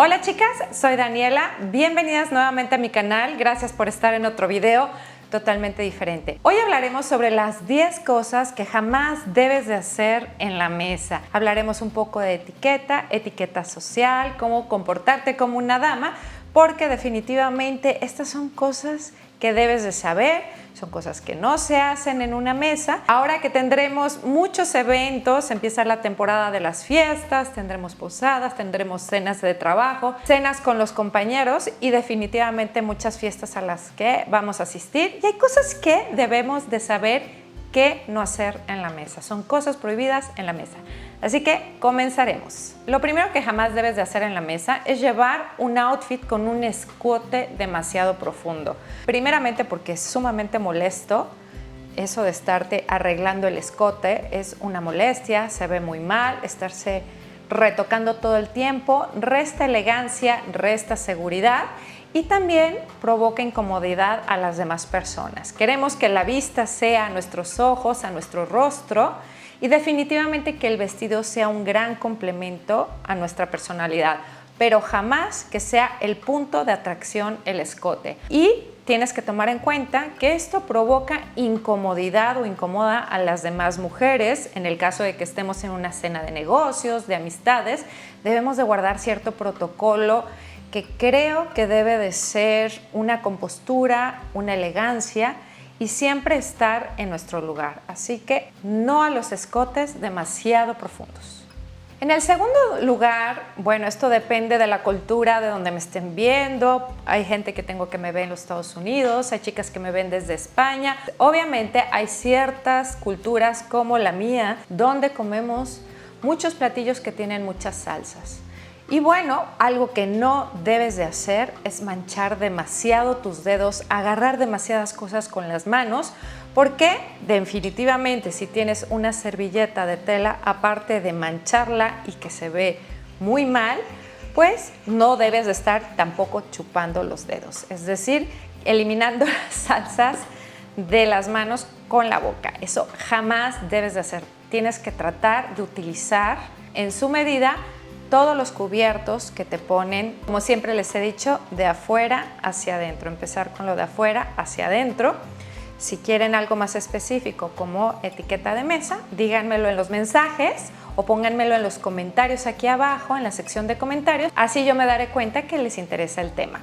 Hola chicas, soy Daniela, bienvenidas nuevamente a mi canal, gracias por estar en otro video totalmente diferente. Hoy hablaremos sobre las 10 cosas que jamás debes de hacer en la mesa. Hablaremos un poco de etiqueta social, cómo comportarte como una dama, porque definitivamente estas son cosas que debes de saber, son cosas que no se hacen en una mesa. Ahora que tendremos muchos eventos, empieza la temporada de las fiestas, tendremos posadas, tendremos cenas de trabajo, cenas con los compañeros y definitivamente muchas fiestas a las que vamos a asistir. Y hay cosas que debemos de saber qué no hacer en la mesa. Son cosas prohibidas en la mesa. Así que comenzaremos. Lo primero que jamás debes de hacer en la mesa es llevar un outfit con un escote demasiado profundo. Primeramente porque es sumamente molesto. Eso de estarte arreglando el escote es una molestia, se ve muy mal, estarse retocando todo el tiempo, resta elegancia, resta seguridad y también provoca incomodidad a las demás personas. Queremos que la vista sea a nuestros ojos, a nuestro rostro y definitivamente que el vestido sea un gran complemento a nuestra personalidad, pero jamás que sea el punto de atracción el escote. Y tienes que tomar en cuenta que esto provoca incomodidad o incomoda a las demás mujeres. En el caso de que estemos en una cena de negocios, de amistades, debemos de guardar cierto protocolo que creo que debe de ser una compostura, una elegancia y siempre estar en nuestro lugar. Así que no a los escotes demasiado profundos. En el segundo lugar, bueno, esto depende de la cultura de donde me estén viendo. Hay gente que tengo que me ve en los Estados Unidos, hay chicas que me ven desde España. Obviamente hay ciertas culturas como la mía, donde comemos muchos platillos que tienen muchas salsas. Y bueno, algo que no debes de hacer es manchar demasiado tus dedos, agarrar demasiadas cosas con las manos, porque definitivamente si tienes una servilleta de tela, aparte de mancharla y que se ve muy mal, pues no debes de estar tampoco chupando los dedos, es decir, eliminando las salsas de las manos con la boca. Eso jamás debes de hacer. Tienes que tratar de utilizar en su medida todos los cubiertos que te ponen, como siempre les he dicho, de afuera hacia adentro. Empezar con lo de afuera hacia adentro. Si quieren algo más específico como etiqueta de mesa, díganmelo en los mensajes o pónganmelo en los comentarios aquí abajo, en la sección de comentarios. Así yo me daré cuenta que les interesa el tema.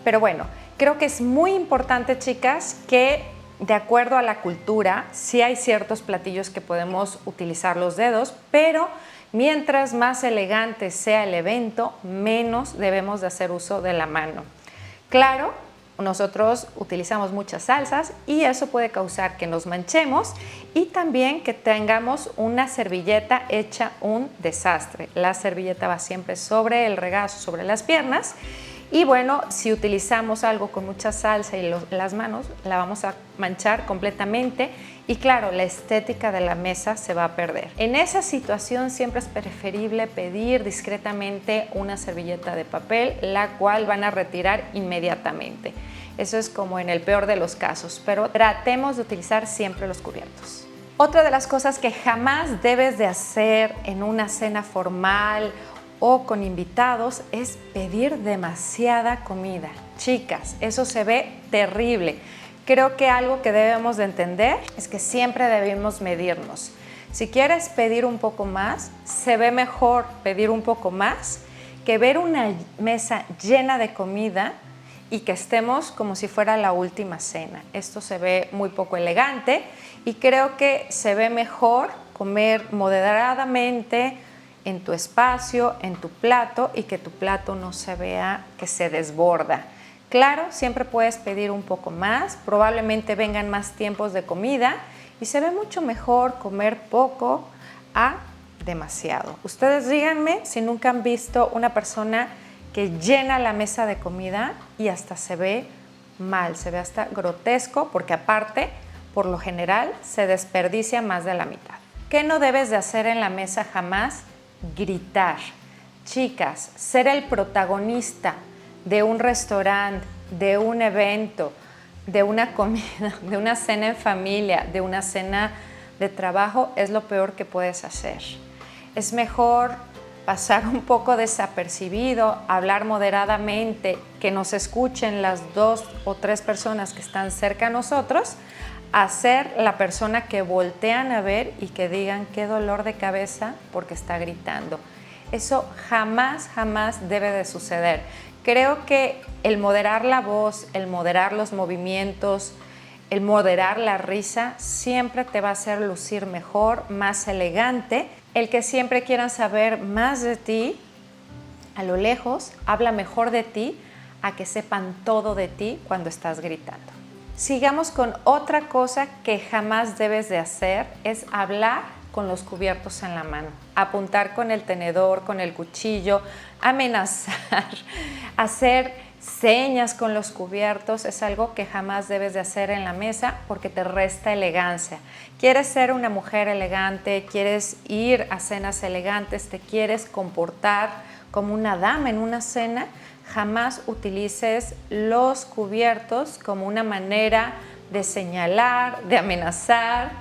Pero bueno, creo que es muy importante, chicas, que de acuerdo a la cultura, sí hay ciertos platillos que podemos utilizar los dedos, pero mientras más elegante sea el evento, menos debemos de hacer uso de la mano. Claro, nosotros utilizamos muchas salsas y eso puede causar que nos manchemos y también que tengamos una servilleta hecha un desastre. La servilleta va siempre sobre el regazo, sobre las piernas. Y bueno, si utilizamos algo con mucha salsa y las manos, la vamos a manchar completamente y claro, la estética de la mesa se va a perder. En esa situación siempre es preferible pedir discretamente una servilleta de papel, la cual van a retirar inmediatamente. Eso es como en el peor de los casos, pero tratemos de utilizar siempre los cubiertos. Otra de las cosas que jamás debes de hacer en una cena formal o con invitados es pedir demasiada comida. Chicas, eso se ve terrible. Creo que algo que debemos de entender es que siempre debemos medirnos. Si quieres pedir un poco más, se ve mejor pedir un poco más que ver una mesa llena de comida y que estemos como si fuera la última cena. Esto se ve muy poco elegante y creo que se ve mejor comer moderadamente en tu espacio, en tu plato y que tu plato no se vea que se desborda. Claro, siempre puedes pedir un poco más, probablemente vengan más tiempos de comida y se ve mucho mejor comer poco a demasiado. Ustedes díganme si nunca han visto una persona que llena la mesa de comida y hasta se ve mal, se ve hasta grotesco porque aparte, por lo general, se desperdicia más de la mitad. ¿Qué no debes de hacer en la mesa jamás? Gritar. Chicas, ser el protagonista de un restaurante, de un evento, de una comida, de una cena en familia, de una cena de trabajo es lo peor que puedes hacer. Es mejor pasar un poco desapercibido, hablar moderadamente, que nos escuchen las 2 o 3 personas que están cerca a nosotros, a ser la persona que voltean a ver y que digan qué dolor de cabeza porque está gritando. Eso jamás, jamás debe de suceder. Creo que el moderar la voz, el moderar los movimientos, el moderar la risa siempre te va a hacer lucir mejor, más elegante. El que siempre quieran saber más de ti, a lo lejos, habla mejor de ti a que sepan todo de ti cuando estás gritando. Sigamos con otra cosa que jamás debes de hacer, es hablar con los cubiertos en la mano, apuntar con el tenedor, con el cuchillo, amenazar, hacer señas con los cubiertos, es algo que jamás debes de hacer en la mesa porque te resta elegancia. Quieres ser una mujer elegante, quieres ir a cenas elegantes, te quieres comportar como una dama en una cena, jamás utilices los cubiertos como una manera de señalar, de amenazar,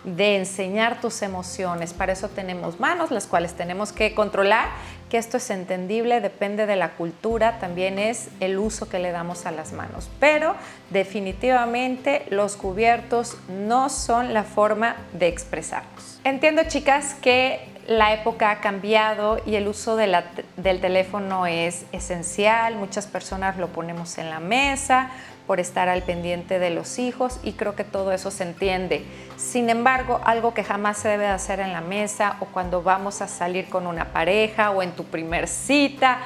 de enseñar tus emociones. Para eso tenemos manos, las cuales tenemos que controlar, que esto es entendible, depende de la cultura, también es el uso que le damos a las manos. Pero definitivamente los cubiertos no son la forma de expresarnos. Entiendo, chicas, que la época ha cambiado y el uso del teléfono es esencial. Muchas personas lo ponemos en la mesa por estar al pendiente de los hijos y creo que todo eso se entiende. Sin embargo, algo que jamás se debe hacer en la mesa o cuando vamos a salir con una pareja o en tu primer cita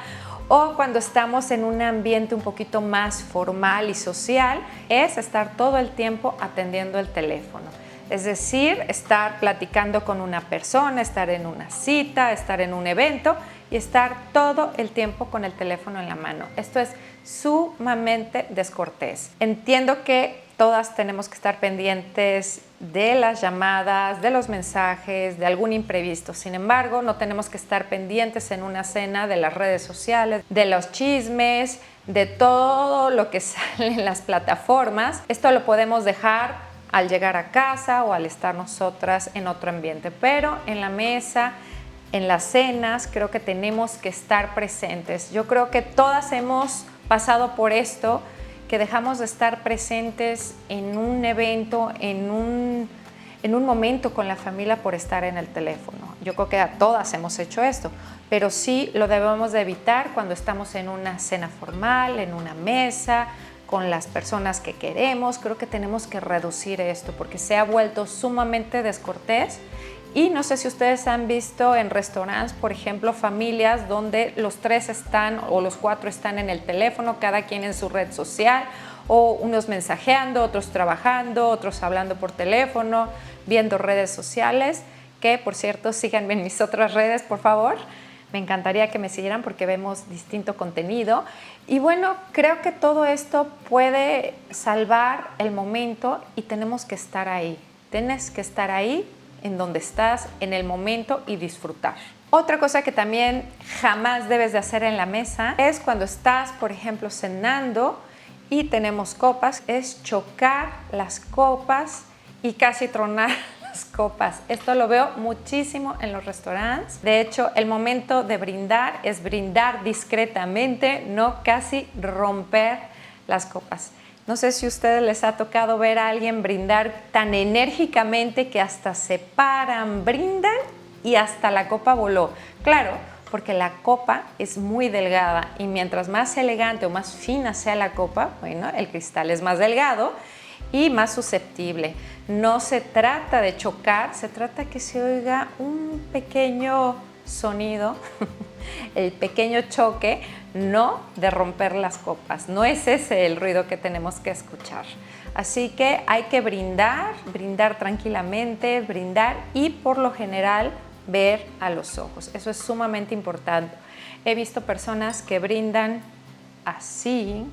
o cuando estamos en un ambiente un poquito más formal y social es estar todo el tiempo atendiendo el teléfono. Es decir, estar platicando con una persona, estar en una cita, estar en un evento y estar todo el tiempo con el teléfono en la mano. Esto es sumamente descortés. Entiendo que todas tenemos que estar pendientes de las llamadas, de los mensajes, de algún imprevisto. Sin embargo, no tenemos que estar pendientes en una cena de las redes sociales, de los chismes, de todo lo que sale en las plataformas. Esto lo podemos dejar al llegar a casa o al estar nosotras en otro ambiente, pero en la mesa, en las cenas, creo que tenemos que estar presentes. Yo creo que todas hemos pasado por esto, que dejamos de estar presentes en un evento, en un momento con la familia por estar en el teléfono. Yo creo que a todas hemos hecho esto, pero sí lo debemos de evitar cuando estamos en una cena formal, en una mesa, con las personas que queremos. Creo que tenemos que reducir esto porque se ha vuelto sumamente descortés. Y no sé si ustedes han visto en restaurantes, por ejemplo, familias donde los 3 están o los 4 están en el teléfono, cada quien en su red social, o unos mensajeando, otros trabajando, otros hablando por teléfono, viendo redes sociales, que por cierto síganme en mis otras redes, por favor. Me encantaría que me siguieran porque vemos distinto contenido. Y bueno, creo que todo esto puede salvar el momento y tenemos que estar ahí. Tienes que estar ahí en donde estás, en el momento y disfrutar. Otra cosa que también jamás debes de hacer en la mesa es cuando estás, por ejemplo, cenando y tenemos copas, es chocar las copas y casi tronar las copas. Esto lo veo muchísimo en los restaurantes. De hecho, el momento de brindar es brindar discretamente, no casi romper las copas. No sé si a ustedes les ha tocado ver a alguien brindar tan enérgicamente que hasta se paran, brindan y hasta la copa voló. Claro, porque la copa es muy delgada y mientras más elegante o más fina sea la copa, bueno, el cristal es más delgado y más susceptible. No se trata de chocar, se trata que se oiga un pequeño sonido, el pequeño choque, no de romper las copas. No es ese el ruido que tenemos que escuchar. Así que hay que brindar, brindar tranquilamente, brindar y por lo general ver a los ojos. Eso es sumamente importante. He visto personas que brindan así,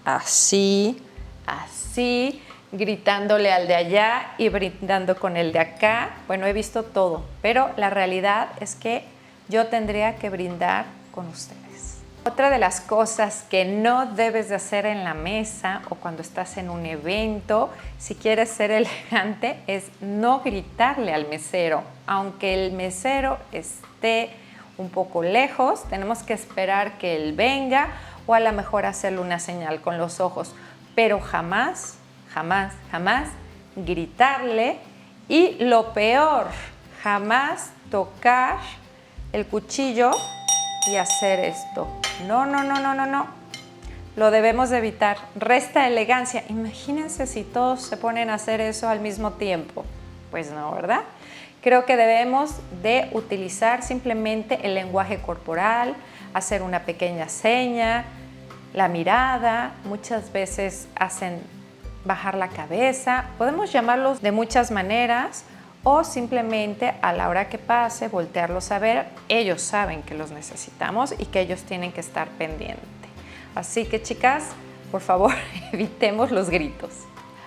así, así, gritándole al de allá y brindando con el de acá. Bueno, he visto todo, pero la realidad es que yo tendría que brindar con ustedes. Otra de las cosas que no debes de hacer en la mesa o cuando estás en un evento, si quieres ser elegante, es no gritarle al mesero, aunque el mesero esté un poco lejos, tenemos que esperar que él venga o a lo mejor hacerle una señal con los ojos, pero jamás, jamás, jamás gritarle. Y lo peor, jamás tocar el cuchillo y hacer esto. No, no, no, no, no, no. Lo debemos de evitar. Resta elegancia. Imagínense si todos se ponen a hacer eso al mismo tiempo. Pues no, ¿verdad? Creo que debemos de utilizar simplemente el lenguaje corporal, hacer una pequeña seña, la mirada. Muchas veces hacen bajar la cabeza. Podemos llamarlos de muchas maneras o simplemente a la hora que pase, voltearlos a ver. Ellos saben que los necesitamos y que ellos tienen que estar pendientes. Así que, chicas, por favor, evitemos los gritos.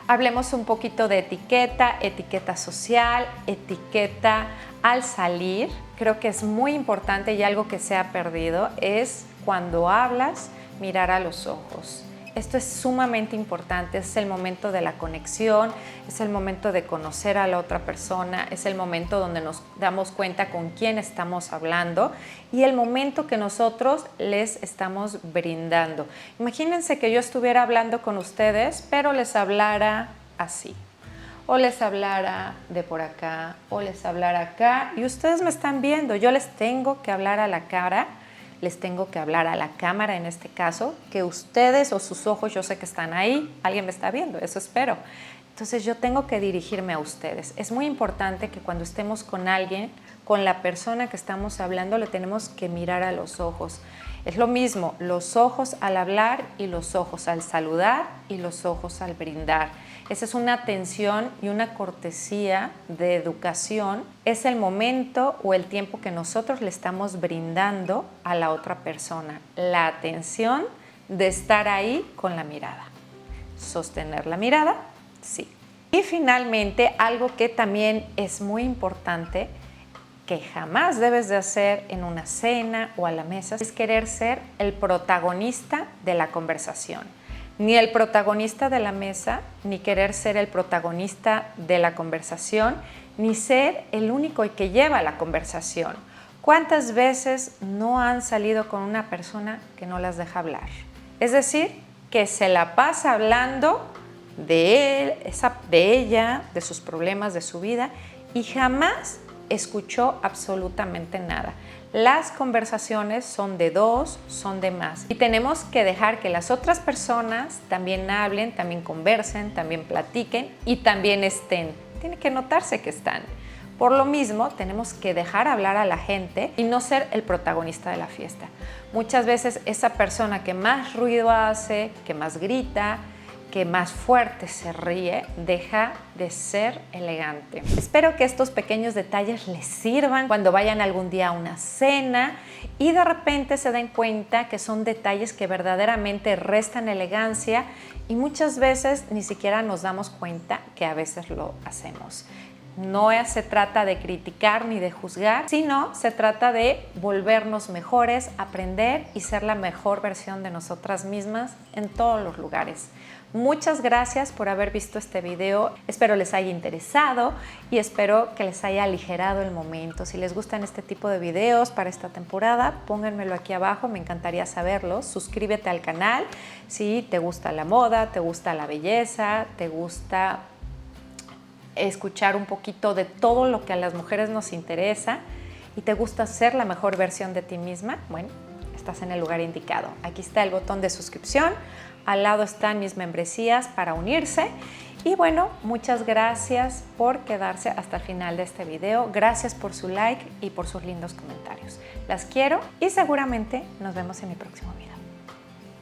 Hablemos un poquito de etiqueta, etiqueta social, etiqueta al salir. Creo que es muy importante y algo que se ha perdido es cuando hablas, mirar a los ojos. Esto es sumamente importante, es el momento de la conexión, es el momento de conocer a la otra persona, es el momento donde nos damos cuenta con quién estamos hablando y el momento que nosotros les estamos brindando. Imagínense que yo estuviera hablando con ustedes, pero les hablara así, o les hablara de por acá, o les hablara acá, y ustedes me están viendo, yo les tengo que hablar a la cara. Les tengo que hablar a la cámara en este caso, que ustedes o sus ojos, yo sé que están ahí, alguien me está viendo, eso espero. Entonces yo tengo que dirigirme a ustedes. Es muy importante que cuando estemos con alguien, con la persona que estamos hablando, le tenemos que mirar a los ojos. Es lo mismo, los ojos al hablar y los ojos al saludar y los ojos al brindar. Esa es una atención y una cortesía de educación. Es el momento o el tiempo que nosotros le estamos brindando a la otra persona. La atención de estar ahí con la mirada. Sostener la mirada, sí. Y finalmente, algo que también es muy importante, que jamás debes de hacer en una cena o a la mesa, es querer ser el protagonista de la conversación. Ni el protagonista de la mesa, ni querer ser el protagonista de la conversación, ni ser el único que lleva la conversación. ¿Cuántas veces no han salido con una persona que no las deja hablar? Es decir, que se la pasa hablando de él, de ella, de sus problemas, de su vida, y jamás escuchó absolutamente nada. Las conversaciones son de dos, son de más. Y tenemos que dejar que las otras personas también hablen, también conversen, también platiquen y también estén. Tiene que notarse que están. Por lo mismo, tenemos que dejar hablar a la gente y no ser el protagonista de la fiesta. Muchas veces esa persona que más ruido hace, que más grita, que más fuerte se ríe, deja de ser elegante. Espero que estos pequeños detalles les sirvan cuando vayan algún día a una cena y de repente se den cuenta que son detalles que verdaderamente restan elegancia y muchas veces ni siquiera nos damos cuenta que a veces lo hacemos. No se trata de criticar ni de juzgar, sino se trata de volvernos mejores, aprender y ser la mejor versión de nosotras mismas en todos los lugares. Muchas gracias por haber visto este video. Espero les haya interesado y espero que les haya aligerado el momento. Si les gustan este tipo de videos para esta temporada, pónganmelo aquí abajo, me encantaría saberlo. Suscríbete al canal si te gusta la moda, te gusta la belleza, te gusta escuchar un poquito de todo lo que a las mujeres nos interesa y te gusta ser la mejor versión de ti misma. Bueno, estás en el lugar indicado. Aquí está el botón de suscripción. Al lado están mis membresías para unirse. Y bueno, muchas gracias por quedarse hasta el final de este video. Gracias por su like y por sus lindos comentarios. Las quiero y seguramente nos vemos en mi próximo video.